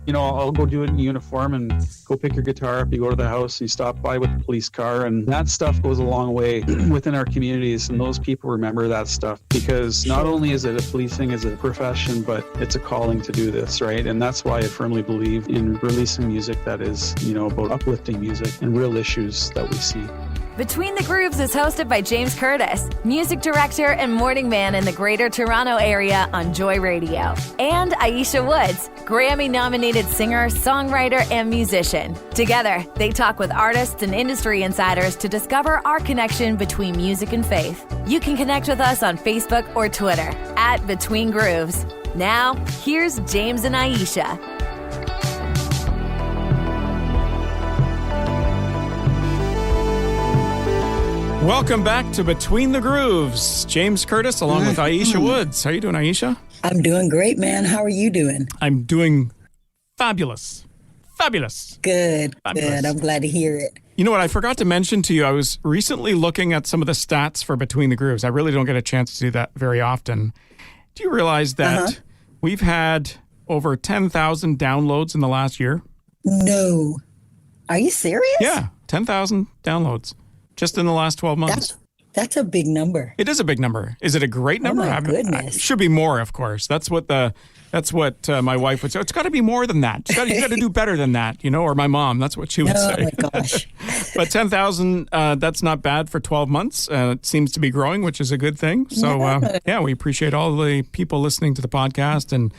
I'll go do it in uniform and go pick your guitar up. You go to the house, you stop by with the police car, and that stuff goes a long way within our communities. And those people remember that stuff because not only is it a policing as a profession, but it's a calling to do this, right? And that's why I firmly believe in releasing music that is, about uplifting music and real issues that we see. Between the Grooves is hosted by James Curtis, music director and morning man in the Greater Toronto Area on Joy Radio, and Aisha Woods, Grammy-nominated singer, songwriter, and musician. Together, they talk with artists and industry insiders to discover our connection between music and faith. You can connect with us on Facebook or Twitter at Between Grooves. Now, here's James and Aisha. Welcome back to Between the Grooves. James Curtis along with Aisha Woods. How you doing, Aisha? I'm doing great, man. How are you doing? I'm doing fabulous. Fabulous. Good. Fabulous. Good. I'm glad to hear it. You know what? I forgot to mention to you, I was recently looking at some of the stats for Between the Grooves. I really don't get a chance to do that very often. Do you realize that we've had over 10,000 downloads in the last year? No. Are you serious? Yeah, 10,000 downloads. Just in the last 12 months. That's a big number. It is a big number. Is it a great number? Oh my goodness. It should be more, of course. That's what my wife would say. It's got to be more than that. You got to do better than that, or my mom. That's what she would say. Oh my gosh. But 10,000, that's not bad for 12 months. It seems to be growing, which is a good thing. So, we appreciate all the people listening to the podcast and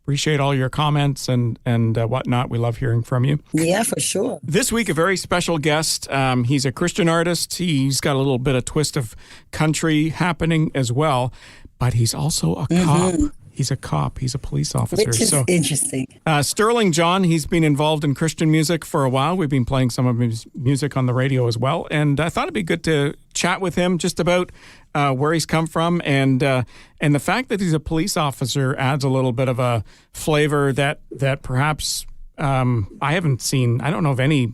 appreciate all your comments and whatnot. We love hearing from you. Yeah, for sure. This week, a very special guest. He's a Christian artist. He's got a little bit of twist of country happening as well, but he's also a cop. He's a cop. He's a police officer. Which is interesting. Sterling John, he's been involved in Christian music for a while. We've been playing some of his music on the radio as well. And I thought it'd be good to chat with him just about where he's come from. And the fact that he's a police officer adds a little bit of a flavor that perhaps I haven't seen. I don't know of any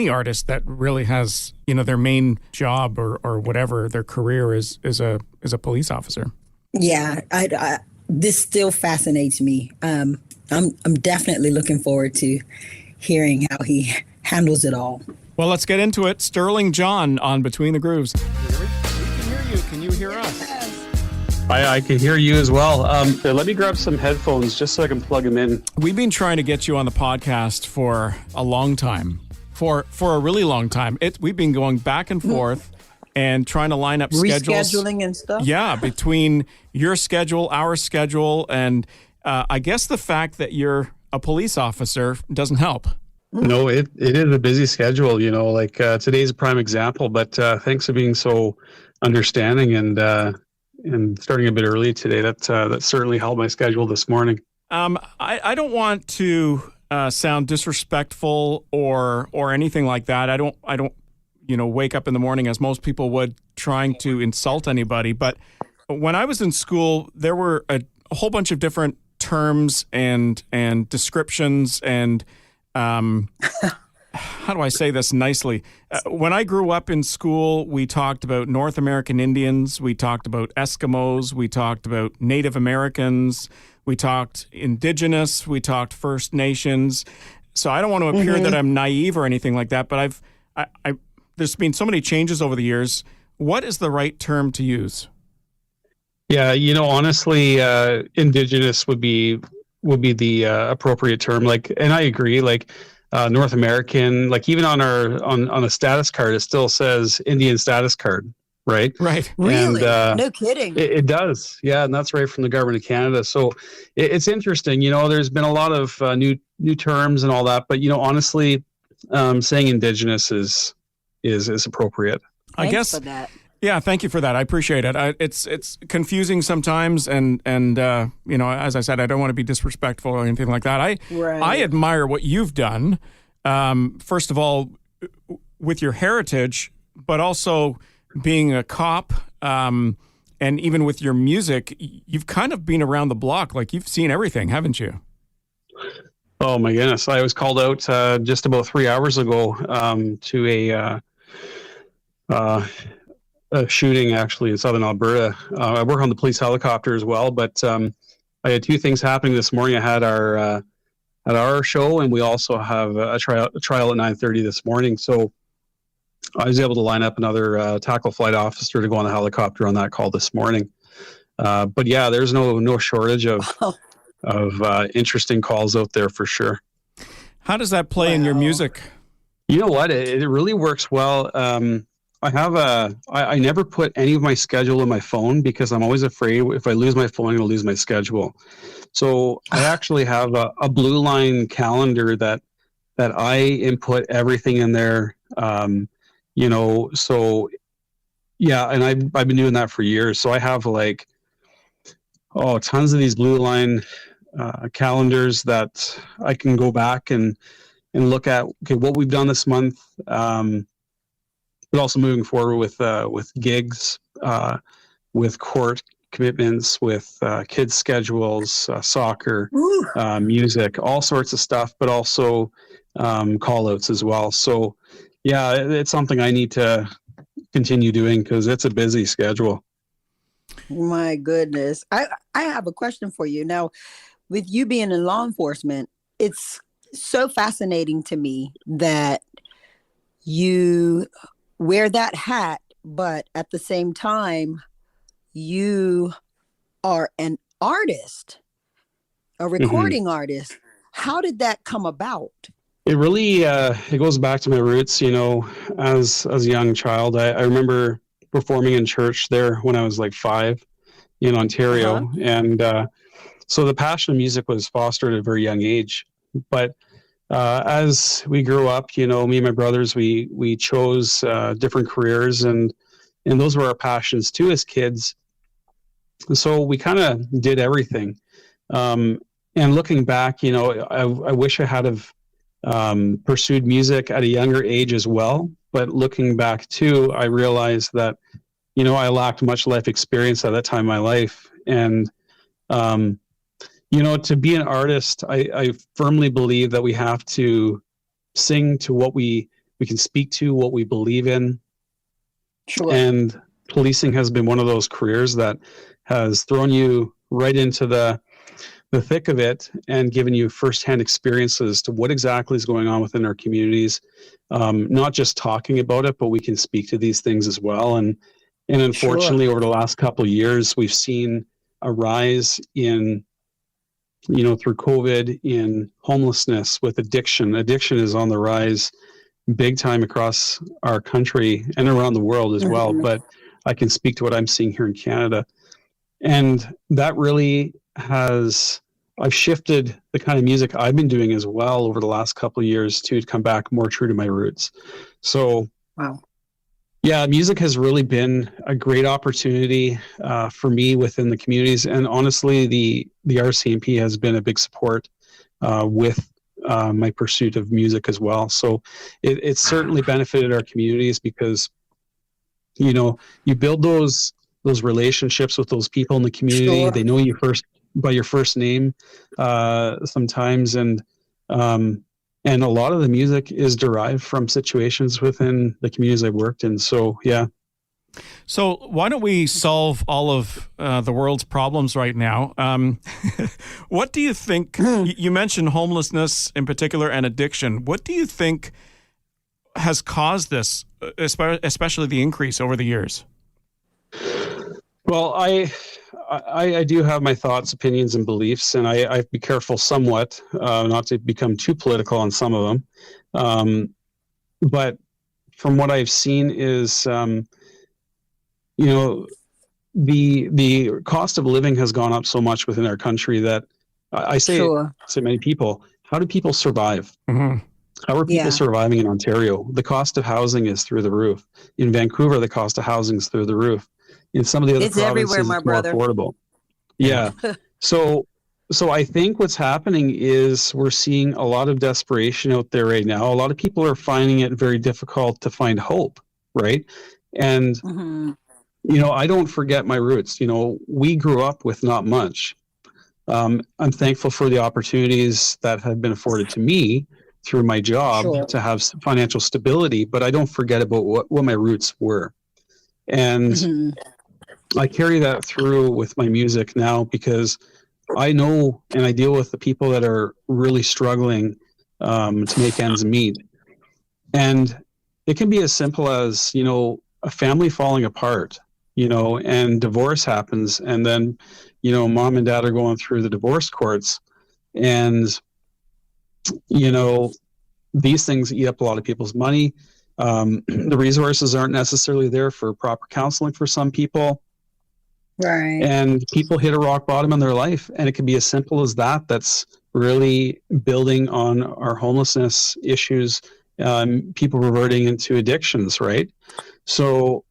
artist that really has, their main job or whatever their career is a police officer. Yeah, this still fascinates me. I'm definitely looking forward to hearing how he handles it all. Well, let's get into it. Stirling John on Between the Grooves. We can hear you. Can you hear us? I can hear you as well. Let me grab some headphones just so I can plug them in. We've been trying to get you on the podcast for a long time, for a really long time. We've been going back and forth and trying to line up schedules. Rescheduling and stuff? Yeah, between your schedule, our schedule, and I guess the fact that you're a police officer doesn't help. No, it is a busy schedule, today's a prime example, but thanks for being so understanding and starting a bit early today. That certainly helped my schedule this morning. I don't want to sound disrespectful or anything like that. I don't wake up in the morning as most people would trying to insult anybody. But when I was in school, there were a whole bunch of different terms and descriptions and how do I say this nicely? When I grew up in school, we talked about North American Indians, we talked about Eskimos, we talked about Native Americans, we talked Indigenous, we talked First Nations. So I don't want to appear that I'm naive or anything like that, but there's been so many changes over the years. What is the right term to use? Yeah, honestly, Indigenous would be the appropriate term. And I agree. North American, even on a status card, it still says Indian status card, right? Right. Really? And, no kidding. It does. Yeah, and that's right from the government of Canada. So it's interesting. There's been a lot of new terms and all that, but honestly, saying Indigenous is appropriate. I guess. For that. Yeah, thank you for that. I appreciate it. It's confusing sometimes, and as I said, I don't want to be disrespectful or anything like that. I admire what you've done. First of all, with your heritage, but also being a cop, and even with your music, you've kind of been around the block. You've seen everything, haven't you? Oh my goodness! I was called out just about 3 hours ago to a shooting actually in southern Alberta. I work on the police helicopter as well, but I had two things happening this morning. I had at our show, and we also have a trial at 9:30 this morning. So I was able to line up another tackle flight officer to go on the helicopter on that call this morning. But yeah, there's no shortage of interesting calls out there for sure. How does that play in your music? You know what? It really works well. I never put any of my schedule in my phone because I'm always afraid if I lose my phone, I'm going to lose my schedule. So I actually have a blue line calendar that I input everything in there. So yeah, and I've been doing that for years. So I have tons of these blue line calendars that I can go back and look at, okay, what we've done this month, but also moving forward with gigs, with court commitments, with kids' schedules, soccer, music, all sorts of stuff, but also call-outs as well. So yeah, it's something I need to continue doing because it's a busy schedule. My goodness. I have a question for you. Now, with you being in law enforcement, it's so fascinating to me that you wear that hat, but at the same time, you are an artist, a recording artist. How did that come about? It really, it goes back to my roots, as a young child. I remember performing in church there when I was like 5 in Ontario. And so the passion of music was fostered at a very young age. But as we grew up, me and my brothers, we chose different careers, and those were our passions too as kids. So we kind of did everything. And looking back, I wish I had have pursued music at a younger age as well. But looking back too, I realized that, I lacked much life experience at that time in my life. And, to be an artist, I firmly believe that we have to sing to what we can speak to, what we believe in. Sure. And policing has been one of those careers that has thrown you right into the thick of it and given you firsthand experiences to what exactly is going on within our communities. Not just talking about it, but we can speak to these things as well. And unfortunately, over the last couple of years, we've seen a rise in, through COVID, in homelessness, with addiction. Addiction is on the rise big time across our country and around the world as well. But I can speak to what I'm seeing here in Canada. And that really I've shifted the kind of music I've been doing as well over the last couple of years to come back more true to my roots. So, wow. Yeah, music has really been a great opportunity for me within the communities. And honestly, the RCMP has been a big support with my pursuit of music as well. So it's certainly benefited our communities because, you build those relationships with those people in the community. Sure. They know you by your first name sometimes. And a lot of the music is derived from situations within the communities I've worked in. So, yeah. So why don't we solve all of the world's problems right now? What do you think? You mentioned homelessness in particular and addiction. What do you think has caused this, especially the increase over the years? Well, I do have my thoughts, opinions, and beliefs, and I be careful somewhat not to become too political on some of them. But from what I've seen is, the cost of living has gone up so much within our country that I say to many people, how do people survive? Mm-hmm. How are people surviving in Ontario? The cost of housing is through the roof. In Vancouver, the cost of housing is through the roof. In some of the other provinces, it's more affordable. Yeah. So I think what's happening is we're seeing a lot of desperation out there right now. A lot of people are finding it very difficult to find hope, right? And, I don't forget my roots. We grew up with not much. I'm thankful for the opportunities that have been afforded to me through my job to have financial stability, but I don't forget about what my roots were. And I carry that through with my music now because I know and I deal with the people that are really struggling to make ends meet. And it can be as simple as, a family falling apart, and divorce happens. And then, mom and dad are going through the divorce courts. And, these things eat up a lot of people's money. The resources aren't necessarily there for proper counseling for some people. Right. And people hit a rock bottom in their life. And it can be as simple as that. That's really building on our homelessness issues, people reverting into addictions, right? So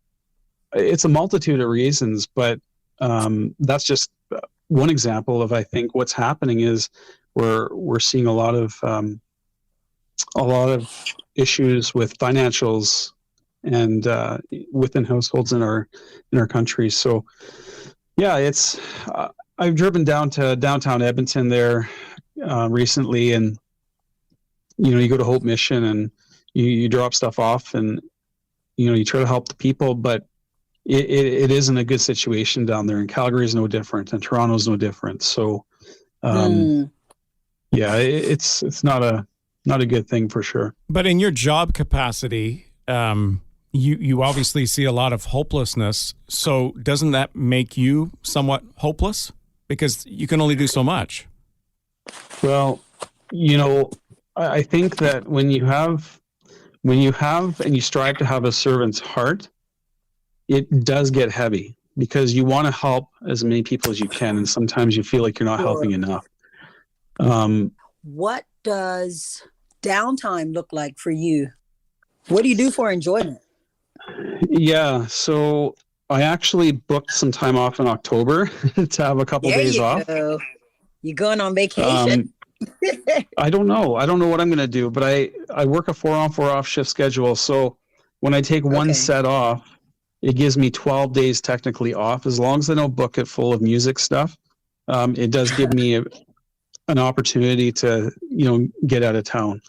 it's a multitude of reasons, but that's just one example of, I think, what's happening is we're seeing a lot of issues with financials and within households in our country. So yeah, it's I've driven down to downtown Edmonton there recently, and you go to Hope Mission and you drop stuff off, and you try to help the people, but it isn't a good situation down there. And Calgary is no different, and Toronto is no different. So yeah, it's not a good thing for sure. But in your job capacity, you obviously see a lot of hopelessness. So doesn't that make you somewhat hopeless? Because you can only do so much. Well, I think that when you have and you strive to have a servant's heart, it does get heavy because you want to help as many people as you can. And sometimes you feel like you're not helping enough. What does downtime look like for you? What do you do for enjoyment? Yeah, so I actually booked some time off in October to have a couple days off. Go. You going on vacation? I don't know. I don't know what I'm going to do, but I work a 4-on 4-off shift schedule. So when I take one set off, it gives me 12 days technically off. As long as I don't book it full of music stuff, it does give me an opportunity to, get out of town.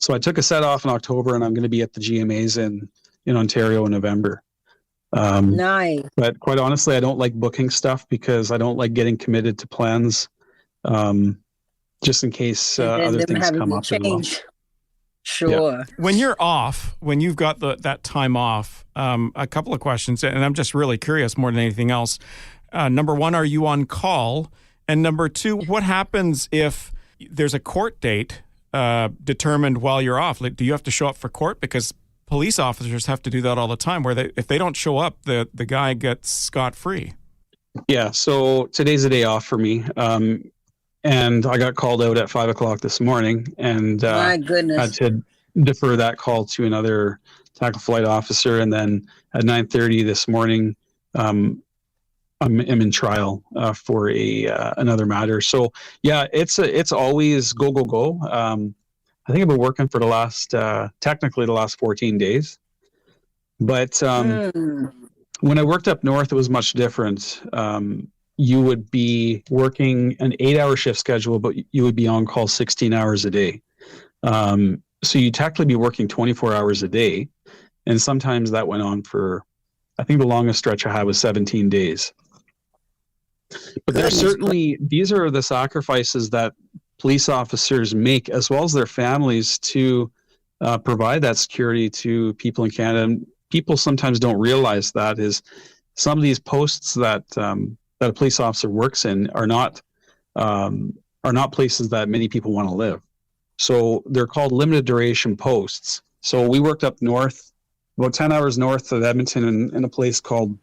So I took a set off in October, and I'm going to be at the GMAs in Ontario in November. Nice. But quite honestly, I don't like booking stuff because I don't like getting committed to plans, just in case other things come up as well. Sure. Yeah. When you're off, when you've got that time off, a couple of questions, and I'm just really curious more than anything else. Number one, are you on call? And number two, what happens if there's a court date determined while you're off? Like, do you have to show up for court? Because police officers have to do that all the time, where if they don't show up, the guy gets scot-free. Yeah, so today's a day off for me. And I got called out at 5:00 this morning, and my goodness, had to defer that call to another tactical flight officer. And then at 9:30 this morning, I'm in trial for another matter. So yeah, it's always go. I think I've been working for technically the last 14 days. But when I worked up north, it was much different. You would be working an 8-hour shift schedule, but you would be on call 16 hours a day. So you'd technically be working 24 hours a day. And sometimes that went on for, I think the longest stretch I had was 17 days. But these are the sacrifices that police officers make, as well as their families, to provide that security to people in Canada. And people sometimes don't realize that is some of these posts that a police officer works in are not places that many people want to live. So they're called limited duration posts. So we worked up north, about 10 hours north of Edmonton, in a place called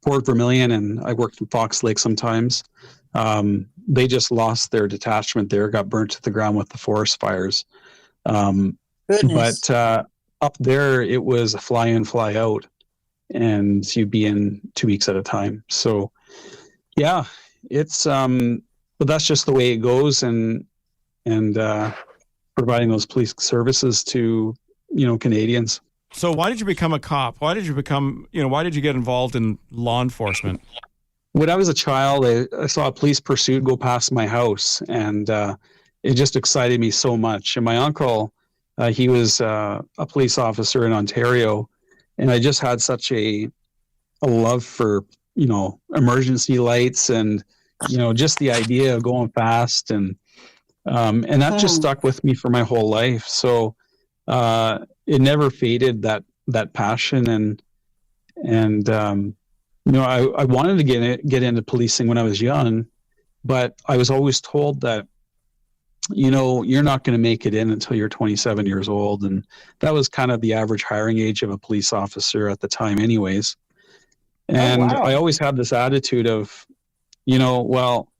Fort Vermilion, and I worked in Fox Lake sometimes. They just lost their detachment there, got burnt to the ground with the forest fires. But up there, it was a fly in, fly out, and you'd be in 2 weeks at a time. So yeah, it's but that's just the way it goes, and providing those police services to Canadians. So why did you become a cop? Why did you get involved in law enforcement? When I was a child, I saw a police pursuit go past my house, and it just excited me so much. And my uncle, he was a police officer in Ontario, and I just had such a love for emergency lights and, just the idea of going fast. And that just stuck with me for my whole life. So it never faded, that passion. And I wanted to get into policing when I was young, but I was always told that, you're not going to make it in until you're 27 years old. And that was kind of the average hiring age of a police officer at the time anyways. And wow. I always had this attitude of, well,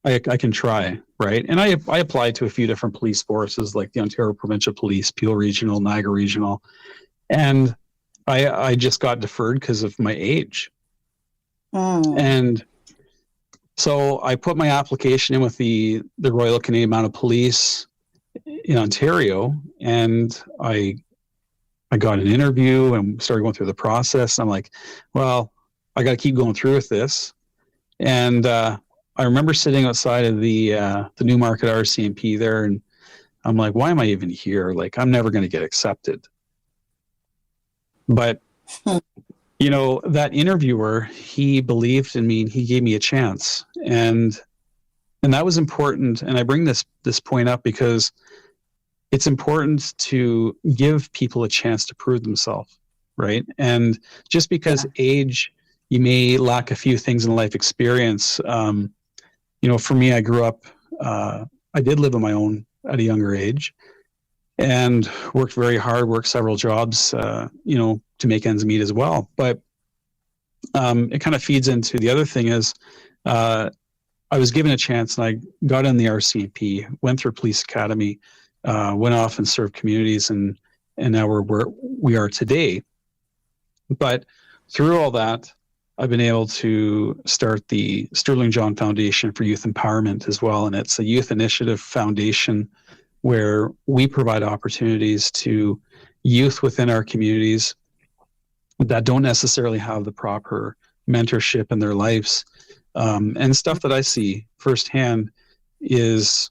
I can try, right? And I applied to a few different police forces like the Ontario Provincial Police, Peel Regional, Niagara Regional. And I just got deferred because of my age. And so I put my application in with the Royal Canadian Mounted Police in Ontario, and I got an interview and started going through the process. I'm like, well, I got to keep going through with this. And I remember sitting outside of the Newmarket RCMP there, and I'm like, why am I even here? Like, I'm never going to get accepted. But that interviewer, he believed in me and he gave me a chance. And that was important. And I bring this point up because it's important to give people a chance to prove themselves, right? And just because age, you may lack a few things in life experience. For me, I grew up, I did live on my own at a younger age and worked very hard, worked several jobs, to make ends meet as well. But it kind of feeds into the other thing is I was given a chance and I got in the RCMP, went through police academy, went off and served communities, and now we're where we are today. But through all that, I've been able to start the Stirling John Foundation for Youth Empowerment as well. And it's a youth initiative foundation where we provide opportunities to youth within our communities that don't necessarily have the proper mentorship in their lives. And stuff that I see firsthand is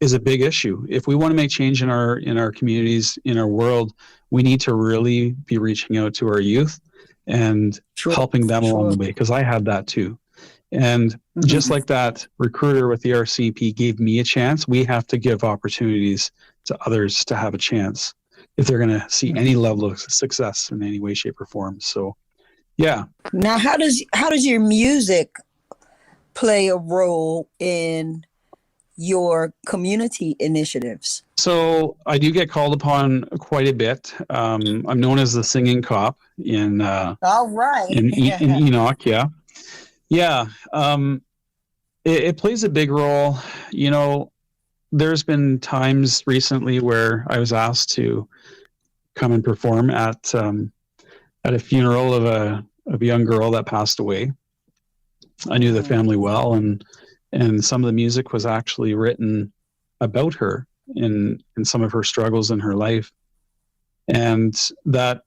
a big issue. If we want to make change in our communities, in our world, we need to really be reaching out to our youth and helping them along the way, because I had that too. And just like that recruiter with the RCMP gave me a chance, we have to give opportunities to others to have a chance if they're going to see any level of success in any way, shape, or form. So, yeah. Now, how does your music play a role in your community initiatives? So I do get called upon quite a bit. I'm known as the singing cop in All right. in Enoch. Yeah. It plays a big role. There's been times recently where I was asked to come and perform at a funeral of a young girl that passed away. I knew the family well, and some of the music was actually written about her in some of her struggles in her life. And that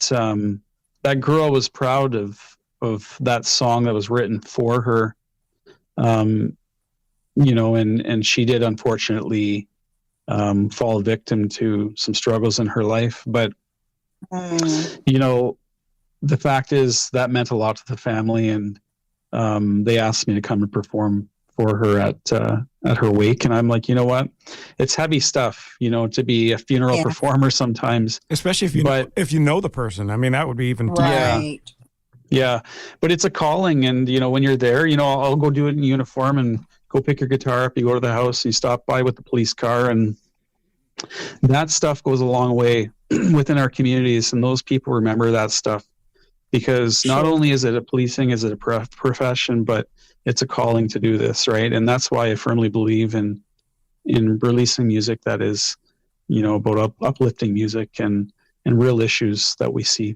girl was proud of that song that was written for her. And she did unfortunately fall victim to some struggles in her life. But the fact is that meant a lot to the family, and they asked me to come and perform for her at her wake. And I'm like, you know what? It's heavy stuff, to be a funeral performer sometimes. Especially if you know the person. I mean, that would be even right. Yeah. But it's a calling. And, when you're there, I'll go do it in uniform and go pick your guitar up. You go to the house and you stop by with the police car. And that stuff goes a long way within our communities. And those people remember that stuff, because not only is it is it a profession, but it's a calling to do this, right? And that's why I firmly believe in releasing music that is, about uplifting music and real issues that we see.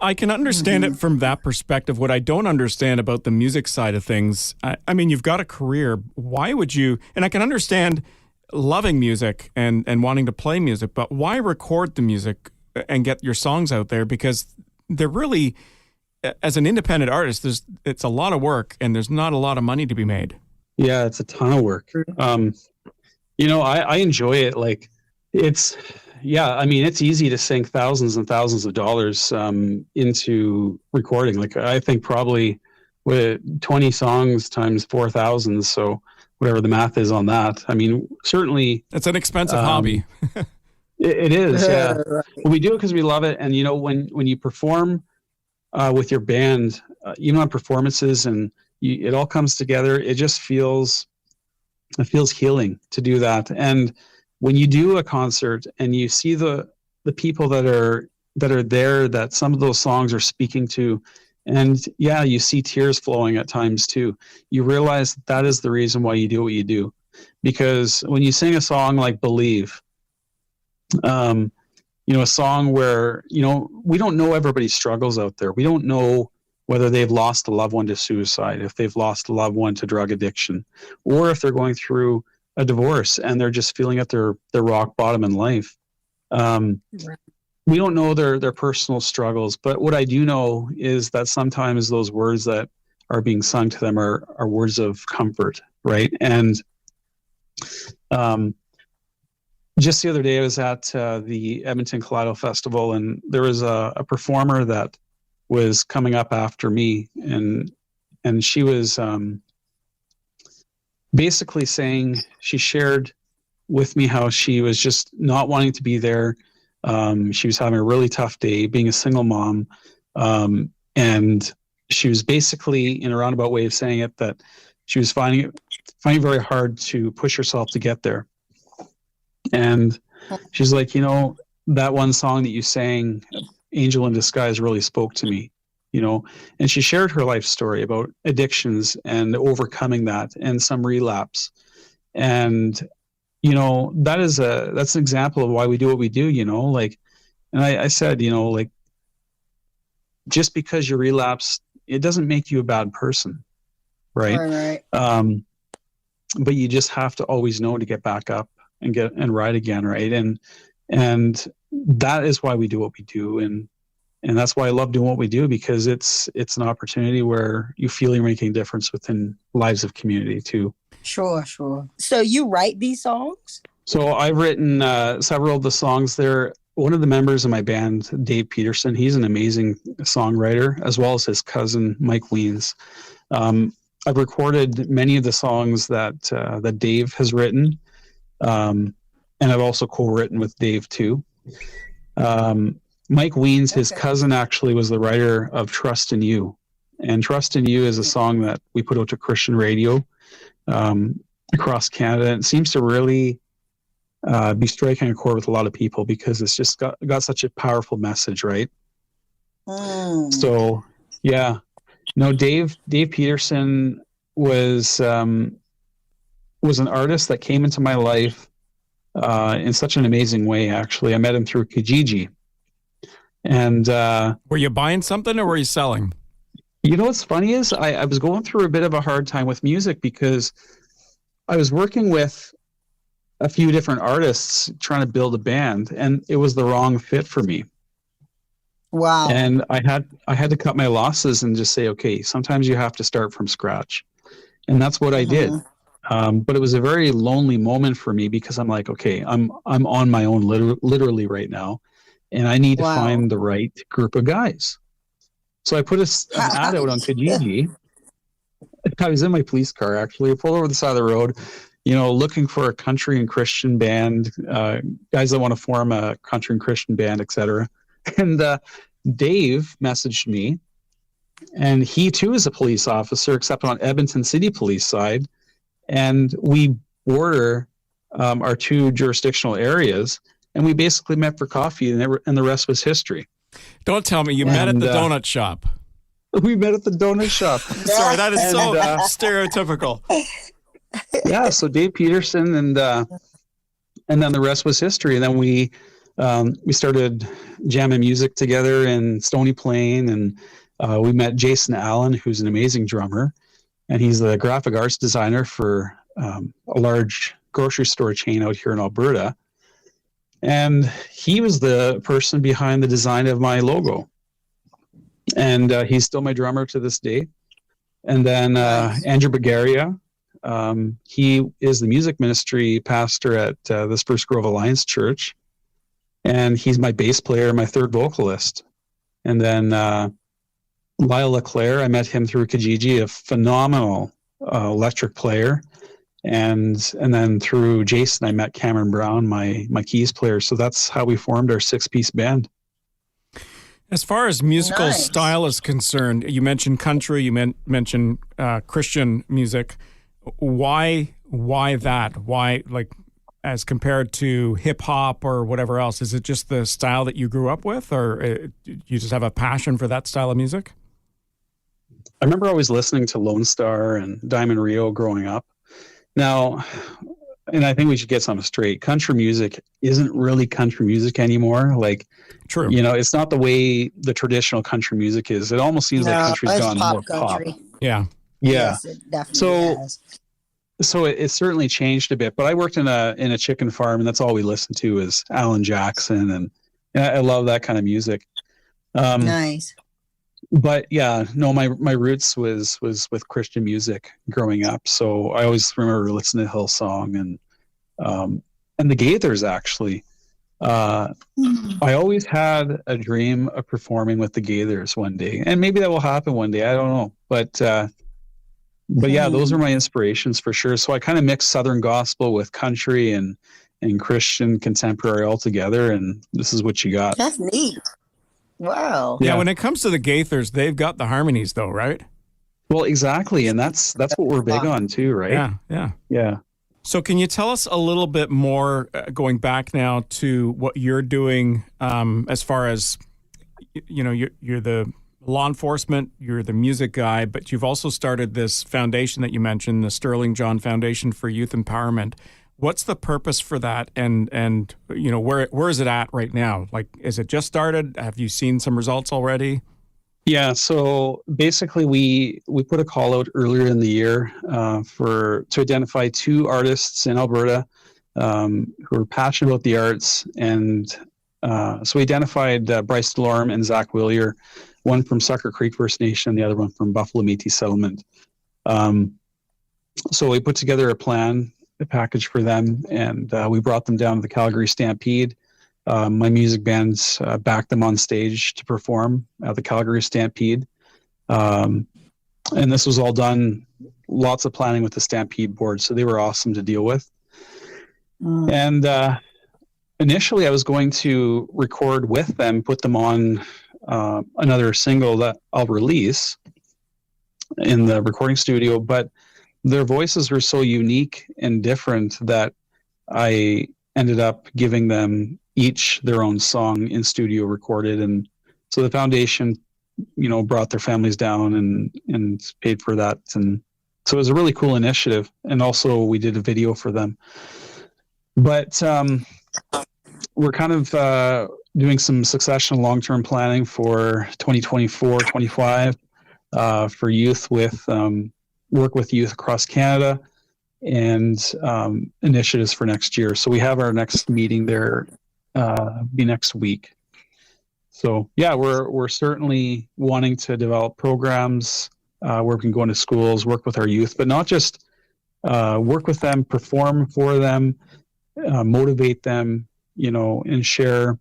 I can understand it from that perspective. What I don't understand about the music side of things, I mean, you've got a career. Why would you, and I can understand loving music and wanting to play music, but why record the music and get your songs out there? Because they're really, as an independent artist, it's a lot of work and there's not a lot of money to be made. Yeah, it's a ton of work. I enjoy it. Like it's easy to sink thousands and thousands of dollars into recording. Like I think probably with 20 songs times 4,000. So whatever the math is on that. I mean, certainly It's an expensive hobby. It is, yeah. Right. Well, we do it because we love it. And, you know, when you perform with your band, even on performances, and it all comes together, it feels healing to do that. And when you do a concert and you see the people that are there, that some of those songs are speaking to, and yeah, you see tears flowing at times too, you realize that is the reason why you do what you do. Because when you sing a song like Believe, you know, a song where, you know, we don't know everybody's struggles out there. We don't know whether they've lost a loved one to suicide, if they've lost a loved one to drug addiction, or if they're going through a divorce and they're just feeling at their rock bottom in life. We don't know their personal struggles, but what I do know is that sometimes those words that are being sung to them are words of comfort, right? And just the other day, I was at the Edmonton Kaleido Festival, and there was a performer that was coming up after me, and she was basically saying, she shared with me how she was just not wanting to be there. She was having a really tough day being a single mom, and she was basically, in a roundabout way of saying it, that she was finding it very hard to push herself to get there. And she's like, you know, that one song that you sang, Angel in Disguise, really spoke to me, you know. And she shared her life story about addictions and overcoming that and some relapse. And, you know, that's an example of why we do what we do, you know, like, and I said, you know, like, just because you relapse, it doesn't make you a bad person. Right. But you just have to always know to get back up and ride again, right? And that is why we do what we do, and that's why I love doing what we do, because it's an opportunity where you feel you're making a difference within lives of community too. Sure. So you write these songs? So I've written several of the songs there. One of the members of my band, Dave Peterson, he's an amazing songwriter, as well as his cousin, Mike Weens. I've recorded many of the songs that Dave has written. And I've also co-written with Dave too. Mike Weens, his cousin, actually was the writer of Trust in You. And Trust in You is a song that we put out to Christian radio across Canada. And it seems to really be striking a chord with a lot of people, because it's just got such a powerful message, right? So, yeah. No, Dave Peterson was an artist that came into my life in such an amazing way. Actually, I met him through Kijiji. And were you buying something or were you selling? You know what's funny is I was going through a bit of a hard time with music, because I was working with a few different artists trying to build a band, and it was the wrong fit for me. Wow. And I had to cut my losses and just say, okay, sometimes you have to start from scratch. And that's what I did. But it was a very lonely moment for me, because I'm like, okay, I'm on my own literally right now, and I need to find the right group of guys. So I put an ad out on Kijiji. I was in my police car, actually. I pulled over the side of the road, you know, looking for a country and Christian band, guys that want to form a country and Christian band, etc. And Dave messaged me, and he too is a police officer, except on Edmonton City Police side. And we border our two jurisdictional areas, and we basically met for coffee, and the rest was history. Don't tell me you met at the donut shop. We met at the donut shop. Sorry, that is so stereotypical. Yeah, so Dave Peterson, and then the rest was history. And then we started jamming music together in Stony Plain, and we met Jason Allen, who's an amazing drummer, and he's the graphic arts designer for a large grocery store chain out here in Alberta. And he was the person behind the design of my logo. And he's still my drummer to this day. And then Andrew Bagaria, he is the music ministry pastor at the Spruce Grove Alliance Church. And he's my bass player, my third vocalist. And then Lyle LeClaire, I met him through Kijiji, a phenomenal electric player. And then through Jason, I met Cameron Brown, my keys player. So that's how we formed our 6-piece band. As far as musical Nice. style is concerned, you mentioned country, you mentioned Christian music. Why that? Why, like, as compared to hip hop or whatever else? Is it just the style that you grew up with, or you just have a passion for that style of music? I remember always listening to Lone Star and Diamond Rio growing up. Now, and I think we should get something straight. Country music isn't really country music anymore. Like, True. you know, it's not the way the traditional country music is. It almost seems like country's it's gone more country. pop. Yeah. Yeah. Yes, it definitely So- has. So it certainly changed a bit, but I worked in a chicken farm, and that's all we listened to is Alan Jackson, and I love that kind of music. Nice. But yeah, no, my roots was with Christian music growing up. So I always remember listening to Hillsong and the Gaithers actually. I always had a dream of performing with the Gaithers one day, and maybe that will happen one day. I don't know, but yeah, those are my inspirations for sure. So I kind of mix Southern gospel with country and Christian contemporary all together, and this is what you got. That's neat. Wow. Yeah, Yeah. when it comes to the Gaithers, they've got the harmonies though, right? Well, exactly, and that's what we're big on too, right? Yeah. Yeah. So can you tell us a little bit more, going back now to what you're doing, as far as, you know, you're the law enforcement, you're the music guy, but you've also started this foundation that you mentioned, the Stirling John Foundation for Youth Empowerment. What's the purpose for that, and you know, where is it at right now? Like, is it just started? Have you seen some results already? Yeah, so basically we put a call out earlier in the year to identify 2 artists in Alberta who are passionate about the arts, and so we identified Bryce Delorme and Zach Willier, one from Sucker Creek First Nation and the other one from Buffalo Métis Settlement. So we put together a package for them, and we brought them down to the Calgary Stampede. My music bands backed them on stage to perform at the Calgary Stampede. And this was all done, lots of planning with the Stampede board, so they were awesome to deal with. And initially I was going to record with them, put them on another single that I'll release in the recording studio, but their voices were so unique and different that I ended up giving them each their own song in studio recorded. And so the foundation, you know, brought their families down and paid for that. And so it was a really cool initiative. And also we did a video for them. But we're kind of doing some succession long-term planning for 2024, 25 for youth with work with youth across Canada and initiatives for next year. So we have our next meeting there be next week. So yeah, we're certainly wanting to develop programs where we can go into schools, work with our youth, but not just work with them, perform for them, motivate them, you know, and share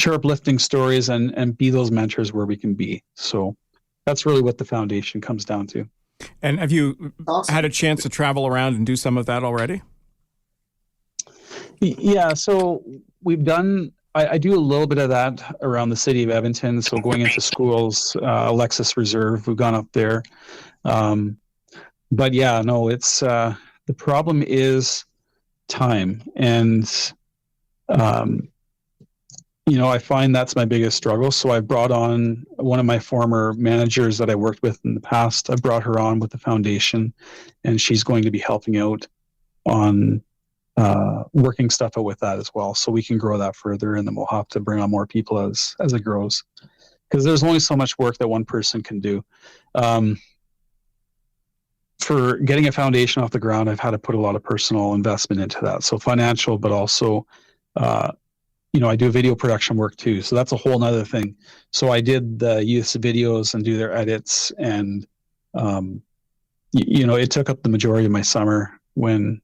uplifting stories and be those mentors where we can be. So that's really what the foundation comes down to. And have you had a chance to travel around and do some of that already? Yeah, so we've done, I do a little bit of that around the city of Edmonton. So going into schools, Alexis Reserve, we've gone up there. But yeah, no, it's, the problem is time. And, you know, I find that's my biggest struggle. So I brought on one of my former managers that I worked with in the past. I brought her on with the foundation, and she's going to be helping out on working stuff out with that as well, so we can grow that further, and then we'll have to bring on more people as it grows, because there's only so much work that one person can do. For getting a foundation off the ground, I've had to put a lot of personal investment into that, so financial, but also you know, I do video production work too, so that's a whole nother thing. So I did the youth's videos and do their edits, and you know, it took up the majority of my summer when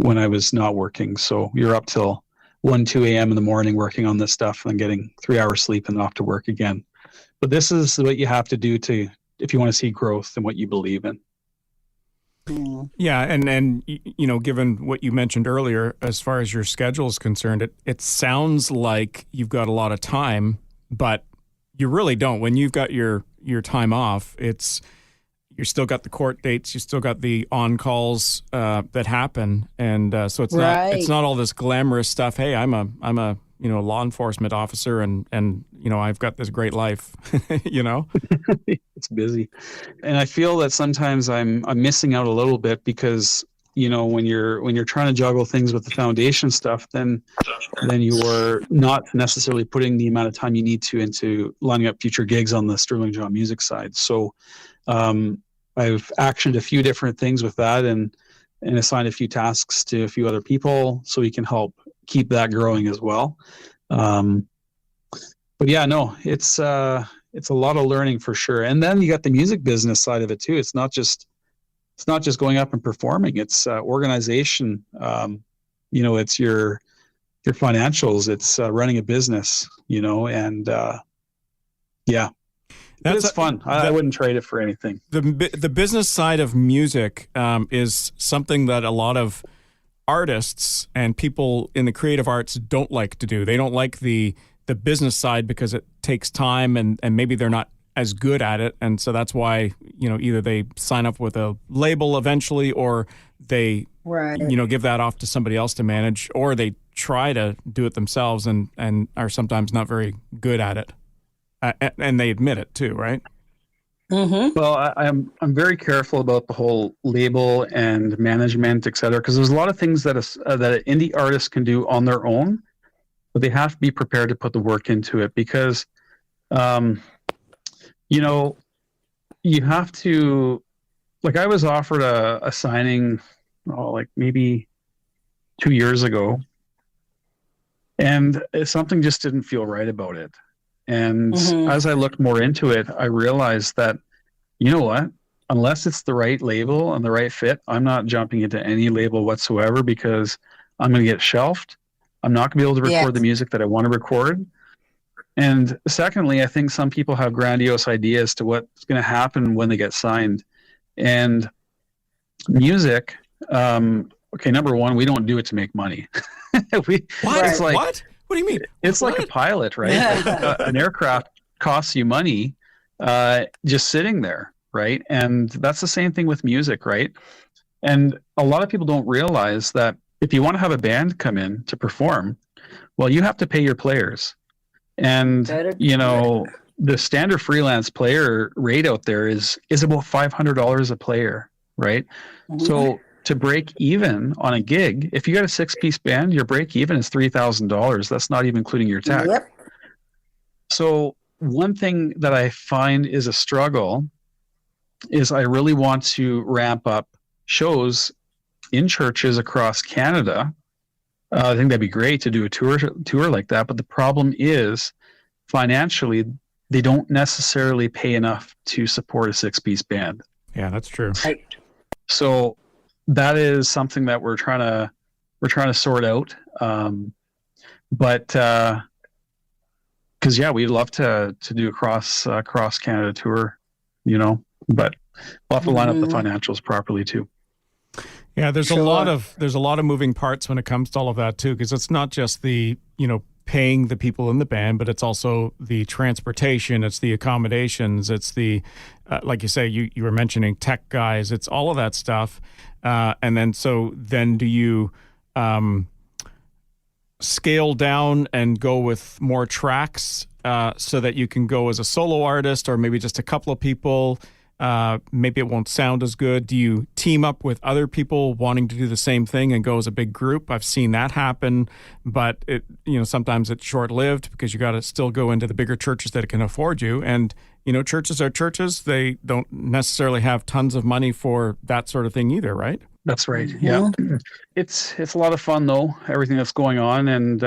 I was not working. So you're up till 1, 2 a.m. in the morning working on this stuff and then getting 3 hours sleep and off to work again, But this is what you have to do if you want to see growth in what you believe in. Yeah, and given what you mentioned earlier, as far as your schedule is concerned, it sounds like you've got a lot of time, but you really don't. When you've got your time off, you still got the court dates, you still got the on calls that happen, and so it's not all this glamorous stuff. Hey, I'm a law enforcement officer, and I've got this great life. It's busy, and I feel that sometimes I'm missing out a little bit because when you're trying to juggle things with the foundation stuff, then you are not necessarily putting the amount of time you need to into lining up future gigs on the Stirling John music side. So I've actioned a few different things with that and assigned a few tasks to a few other people so we can help keep that growing as well. But yeah, no, it's a lot of learning for sure. And then you got the music business side of it too. It's not just going up and performing. It's organization. It's your financials. It's running a business. And yeah, it's fun. I wouldn't trade it for anything. The business side of music is something that a lot of artists and people in the creative arts don't like to do. They don't like the business side because it takes time and maybe they're not as good at it. And so that's why, either they sign up with a label eventually or they, give that off to somebody else to manage, or they try to do it themselves and are sometimes not very good at it. And they admit it too, right? Mm-hmm. Well, I'm very careful about the whole label and management, et cetera, because there's a lot of things that an indie artist can do on their own, but they have to be prepared to put the work into it because, you have to, like I was offered a signing, like maybe 2 years ago, and something just didn't feel right about it. And as I looked more into it, I realized that, you know what, unless it's the right label and the right fit, I'm not jumping into any label whatsoever because I'm going to get shelved. I'm not going to be able to record the music that I want to record. And secondly, I think some people have grandiose ideas to what's going to happen when they get signed. And music, number one, we don't do it to make money. What? What? What do you mean? It's like a pilot, right? Like an aircraft costs you money just sitting there, right? And that's the same thing with music, right? And a lot of people don't realize that if you want to have a band come in to perform, well, you have to pay your players. And, the standard freelance player rate out there is about $500 a player, right? Mm-hmm. So to break even on a gig, if you got a 6-piece band, your break even is $3,000. That's not even including your tech. Yep. So one thing that I find is a struggle is I really want to ramp up shows in churches across Canada. I think that'd be great to do a tour like that. But the problem is financially, they don't necessarily pay enough to support a 6-piece band. Yeah, that's true. So that is something that we're trying to sort out. But because we'd love to do a cross Canada tour, but we'll have to line up the financials properly too. Yeah, there's a lot of moving parts when it comes to all of that too, because it's not just the paying the people in the band, but it's also the transportation, it's the accommodations, it's the like you say, you were mentioning tech guys, it's all of that stuff. And then do you scale down and go with more tracks so that you can go as a solo artist or maybe just a couple of people? Maybe it won't sound as good. Do you team up with other people wanting to do the same thing and go as a big group? I've seen that happen, but sometimes it's short-lived because you got to still go into the bigger churches that can afford you. And, churches are churches. They don't necessarily have tons of money for that sort of thing either, right? That's right. Yeah. It's a lot of fun though, everything that's going on. And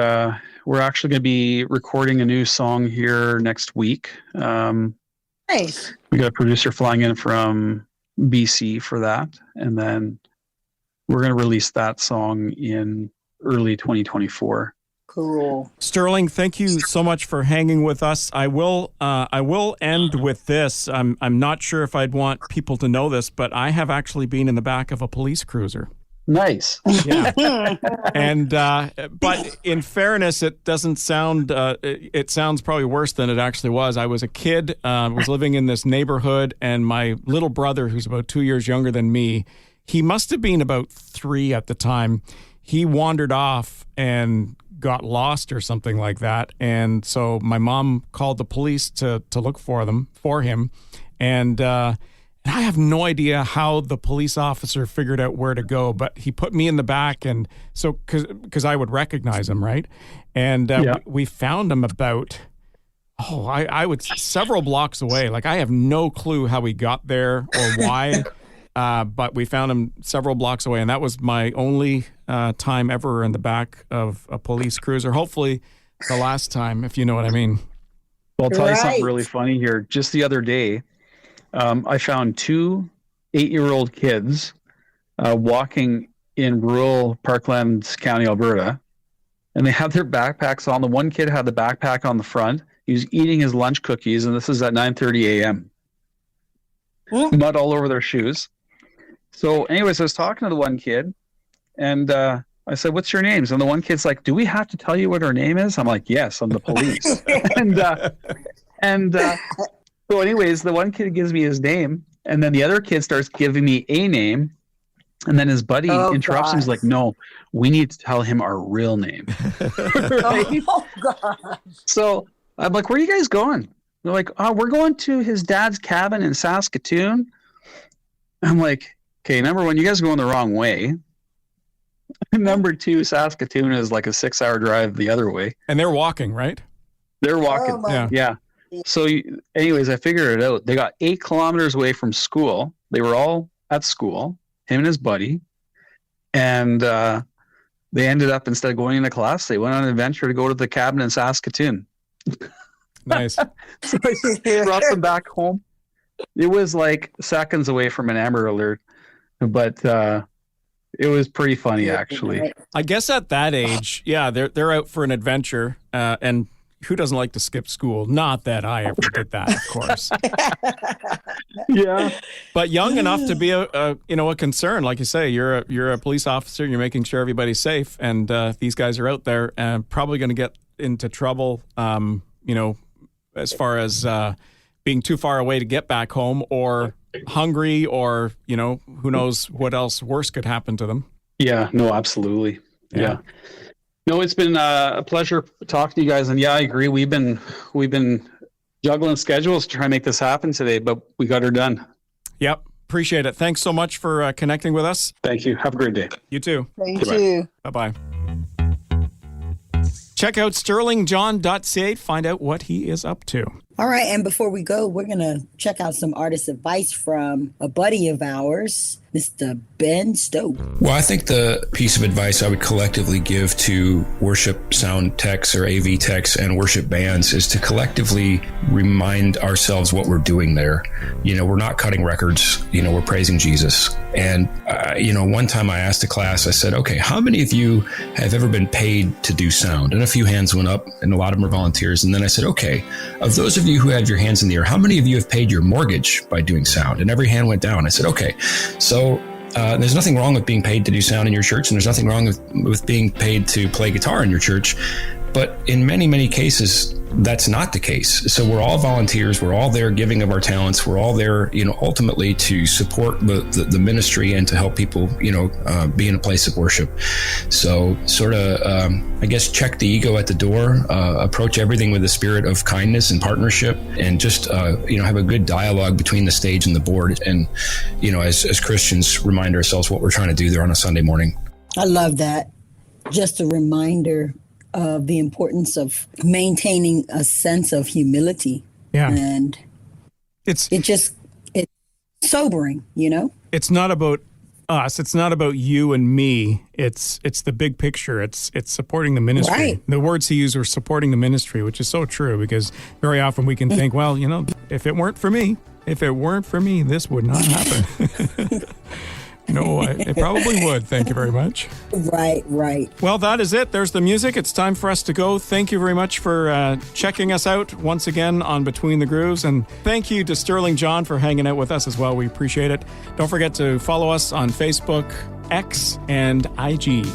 we're actually going to be recording a new song here next week. Nice. We got a producer flying in from BC for that. And then we're going to release that song in early 2024. Cool. Stirling, thank you so much for hanging with us. I will end with this. I'm not sure if I'd want people to know this, but I have actually been in the back of a police cruiser. Nice. Yeah. And but in fairness, it doesn't sound. It sounds probably worse than it actually was. I was a kid. Was living in this neighborhood, and my little brother, who's about 2 years younger than me, he must have been about 3 at the time. He wandered off and got lost or something like that. And so my mom called the police to look for him. And I have no idea how the police officer figured out where to go, but he put me in the back. And so, cause I would recognize him. Right. And we found him about, I would several blocks away. Like I have no clue how he got there or why. But we found him several blocks away, and that was my only time ever in the back of a police cruiser. Hopefully the last time, if you know what I mean. Well, I'll tell you something really funny here. Just the other day, I found 2 8-year-old kids walking in rural Parklands County, Alberta, and they had their backpacks on. The one kid had the backpack on the front. He was eating his lunch cookies, and this is at 9:30 a.m. Mud all over their shoes. So anyways, I was talking to the one kid, and I said, "What's your names?" And the one kid's like, "Do we have to tell you what our name is?" I'm like, "Yes, I'm the police." So anyways, the one kid gives me his name, and then the other kid starts giving me a name, and then his buddy interrupts him. He's like, "No, we need to tell him our real name." Right? Oh God. So I'm like, "Where are you guys going?" They're like, "Oh, we're going to his dad's cabin in Saskatoon." I'm like, okay, number one, you guys are going the wrong way. Number 2, Saskatoon is like a 6-hour drive the other way. And they're walking, right? They're walking. Yeah. So anyways, I figured it out. They got 8 kilometers away from school. They were all at school, him and his buddy. And they ended up, instead of going into class, they went on an adventure to go to the cabin in Saskatoon. Nice. So I just brought them back home. It was like seconds away from an Amber Alert, but it was pretty funny, actually. I guess at that age, yeah, they're out for an adventure, and who doesn't like to skip school? Not that I ever did that, of course. Yeah, but young enough to be a concern, like you say. You're a police officer. You're making sure everybody's safe, and these guys are out there and probably going to get into trouble. As far as being too far away to get back home, or hungry, or who knows what else worse could happen to them. Yeah, no, absolutely. Yeah. No, it's been a pleasure talking to you guys, and yeah, I agree. We've been juggling schedules to try and make this happen today, but we got her done. Yep, appreciate it. Thanks so much for connecting with us. Thank you. Have a great day. You too. Thank you. Bye-bye. Check out stirlingjohn.ca to find out what he is up to. All right, and before we go, we're going to check out some artist advice from a buddy of ours, Mr. Ben Stowe. Well, I think the piece of advice I would collectively give to worship sound techs or AV techs and worship bands is to collectively remind ourselves what we're doing there. We're not cutting records, we're praising Jesus. And, one time I asked a class, I said, okay, how many of you have ever been paid to do sound? And a few hands went up, and a lot of them are volunteers. And then I said, okay, of those of you who have your hands in the air, how many of you have paid your mortgage by doing sound? And every hand went down. I said, okay, so there's nothing wrong with being paid to do sound in your church, and there's nothing wrong with being paid to play guitar in your church. But in many, many cases, that's not the case. So we're all volunteers. We're all there giving of our talents. We're all there, ultimately to support the ministry and to help people, be in a place of worship. So sort of, I guess, check the ego at the door, approach everything with a spirit of kindness and partnership, and just, have a good dialogue between the stage and the board. And, as Christians, remind ourselves what we're trying to do there on a Sunday morning. I love that. Just a reminder of the importance of maintaining a sense of humility. Yeah. And it's sobering, It's not about us. It's not about you and me. It's the big picture. It's supporting the ministry. Right. The words he used were supporting the ministry, which is so true, because very often we can think, well, if it weren't for me, this would not happen. No, it probably would. Thank you very much. Right. Well, that is it. There's the music. It's time for us to go. Thank you very much for checking us out once again on Between the Grooves. And thank you to Stirling John for hanging out with us as well. We appreciate it. Don't forget to follow us on Facebook, X, and IG.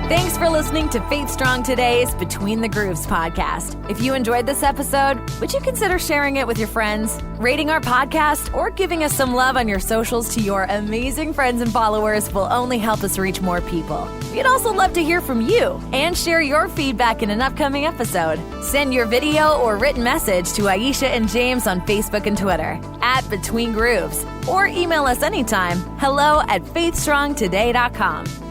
Thanks for listening to Faith Strong Today's Between the Grooves podcast. If you enjoyed this episode, would you consider sharing it with your friends, rating our podcast, or giving us some love on your socials to your amazing friends and followers will only help us reach more people. We'd also love to hear from you and share your feedback in an upcoming episode. Send your video or written message to Aisha and James on Facebook and Twitter @Between Grooves, or email us anytime, hello@faithstrongtoday.com.